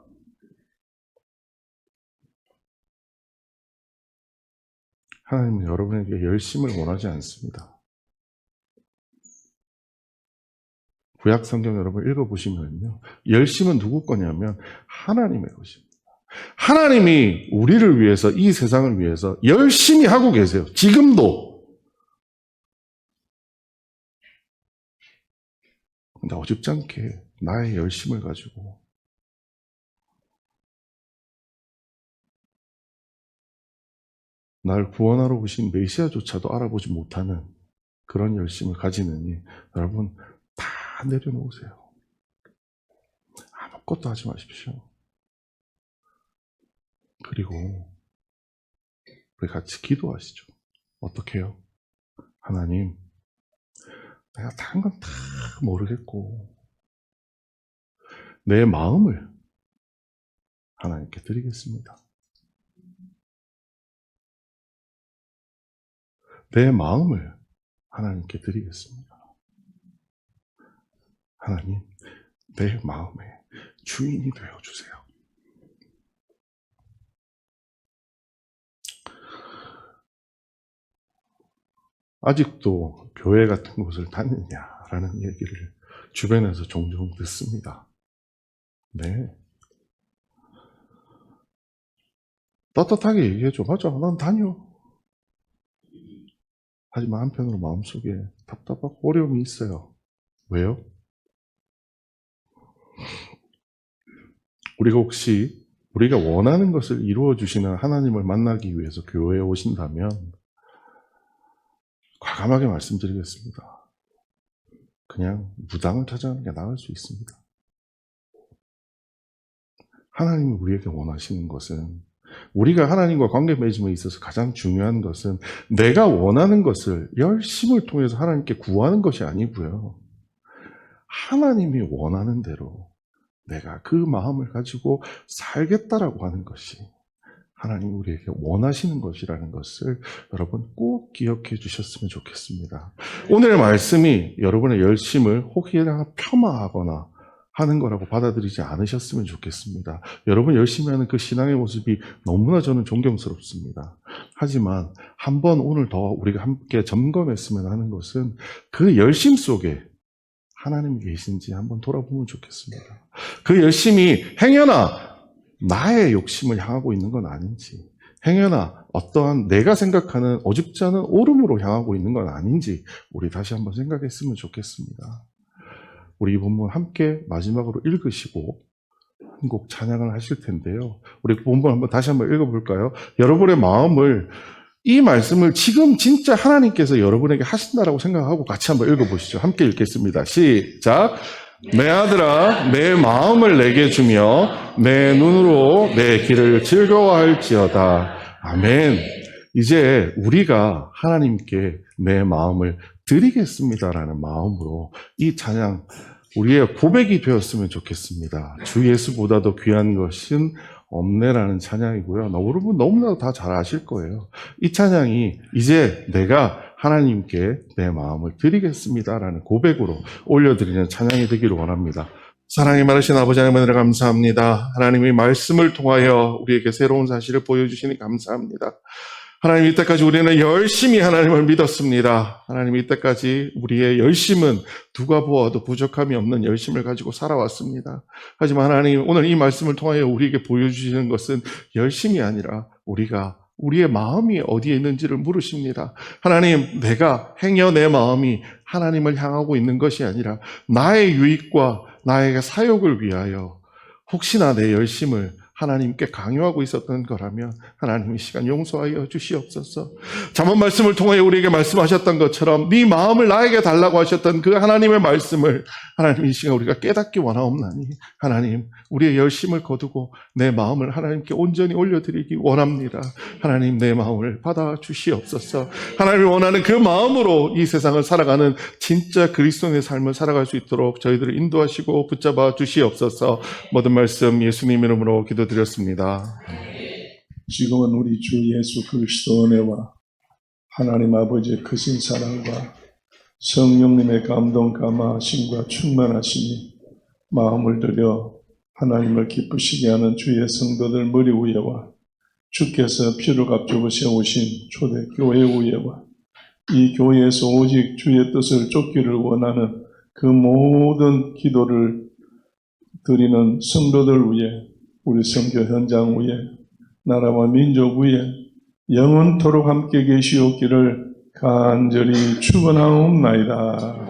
하나님은 여러분에게 열심을 원하지 않습니다. 구약 성경 여러분 읽어보시면요. 열심은 누구 거냐면 하나님의 것입니다. 하나님이 우리를 위해서 이 세상을 위해서 열심히 하고 계세요. 지금도. 근데 어줍지 않게 나의 열심을 가지고 날 구원하러 오신 메시아조차도 알아보지 못하는 그런 열심을 가지느니 여러분 다 내려놓으세요. 아무것도 하지 마십시오. 그리고 우리 같이 기도하시죠. 어떻게 해요? 하나님, 내가 다른 건 다 모르겠고 내 마음을 하나님께 드리겠습니다. 내 마음을 하나님께 드리겠습니다. 하나님, 내 마음의 주인이 되어주세요. 아직도 교회 같은 곳을 다니냐라는 얘기를 주변에서 종종 듣습니다. 네. 떳떳하게 얘기해줘. 맞아, 난 다녀. 하지만 한편으로 마음속에 답답하고 어려움이 있어요. 왜요? 우리가 혹시 우리가 원하는 것을 이루어 주시는 하나님을 만나기 위해서 교회에 오신다면 과감하게 말씀드리겠습니다. 그냥 무당을 찾아가는 게 나을 수 있습니다. 하나님이 우리에게 원하시는 것은, 우리가 하나님과 관계 맺음에 있어서 가장 중요한 것은 내가 원하는 것을 열심을 통해서 하나님께 구하는 것이 아니고요. 하나님이 원하는 대로 내가 그 마음을 가지고 살겠다라고 하는 것이 하나님이 우리에게 원하시는 것이라는 것을 여러분 꼭 기억해 주셨으면 좋겠습니다. 오늘의 말씀이 여러분의 열심을 혹이나 폄하하거나 하는 거라고 받아들이지 않으셨으면 좋겠습니다. 여러분 열심히 하는 그 신앙의 모습이 너무나 저는 존경스럽습니다. 하지만 한번 오늘 더 우리가 함께 점검했으면 하는 것은 그 열심 속에 하나님이 계신지 한번 돌아보면 좋겠습니다. 그 열심이 행여나 나의 욕심을 향하고 있는 건 아닌지, 행여나 어떠한 내가 생각하는 어줍지 않은 오름으로 향하고 있는 건 아닌지 우리 다시 한번 생각했으면 좋겠습니다. 우리 이 본문 함께 마지막으로 읽으시고 한 곡 찬양을 하실 텐데요. 우리 본문 한번 다시 한번 읽어볼까요? 여러분의 마음을, 이 말씀을 지금 진짜 하나님께서 여러분에게 하신다라고 생각하고 같이 한번 읽어보시죠. 함께 읽겠습니다. 시작. 내 아들아, 내 마음을 내게 주며 내 눈으로 내 길을 즐거워할지어다. 아멘. 이제 우리가 하나님께 내 마음을 드리겠습니다라는 마음으로 이 찬양 우리의 고백이 되었으면 좋겠습니다. 주 예수보다도 귀한 것은 없네라는 찬양이고요. 여러분 너무나도 다 잘 아실 거예요. 이 찬양이 이제 내가 하나님께 내 마음을 드리겠습니다라는 고백으로 올려드리는 찬양이 되기를 원합니다. 사랑이 많으신 아버지 하나님을 감사합니다. 하나님의 말씀을 통하여 우리에게 새로운 사실을 보여주시니 감사합니다. 하나님, 이때까지 우리는 열심히 하나님을 믿었습니다. 하나님, 이때까지 우리의 열심은 누가 보아도 부족함이 없는 열심을 가지고 살아왔습니다. 하지만 하나님, 오늘 이 말씀을 통하여 우리에게 보여주시는 것은 열심이 아니라 우리가 우리의 마음이 어디에 있는지를 물으십니다. 하나님, 내가 행여 내 마음이 하나님을 향하고 있는 것이 아니라 나의 유익과 나의 사욕을 위하여 혹시나 내 열심을 하나님께 강요하고 있었던 거라면 하나님 이 시간 용서하여 주시옵소서. 잠언 말씀을 통해 우리에게 말씀하셨던 것처럼 네 마음을 나에게 달라고 하셨던 그 하나님의 말씀을 하나님 이 시간 우리가 깨닫기 원하옵나니 하나님 우리의 열심을 거두고 내 마음을 하나님께 온전히 올려드리기 원합니다. 하나님 내 마음을 받아 주시옵소서. 하나님이 원하는 그 마음으로 이 세상을 살아가는 진짜 그리스도인의 삶을 살아갈 수 있도록 저희들을 인도하시고 붙잡아 주시옵소서. 모든 말씀 예수님 이름으로 기도드렸습니다. 지금은 우리 주 예수 그리스도 은혜와 하나님 아버지의 크신 사랑과 성령님의 감동 감화하심과 충만하심이 마음을 들여 하나님을 기쁘시게 하는 주의 성도들 머리 위에와 주께서 피를 값주고 세우신 초대 교회 위에와 이 교회에서 오직 주의 뜻을 쫓기를 원하는 그 모든 기도를 드리는 성도들 위에 우리 선교 현장 위에 나라와 민족 위에 영원토록 함께 계시옵기를 간절히 축원하옵나이다.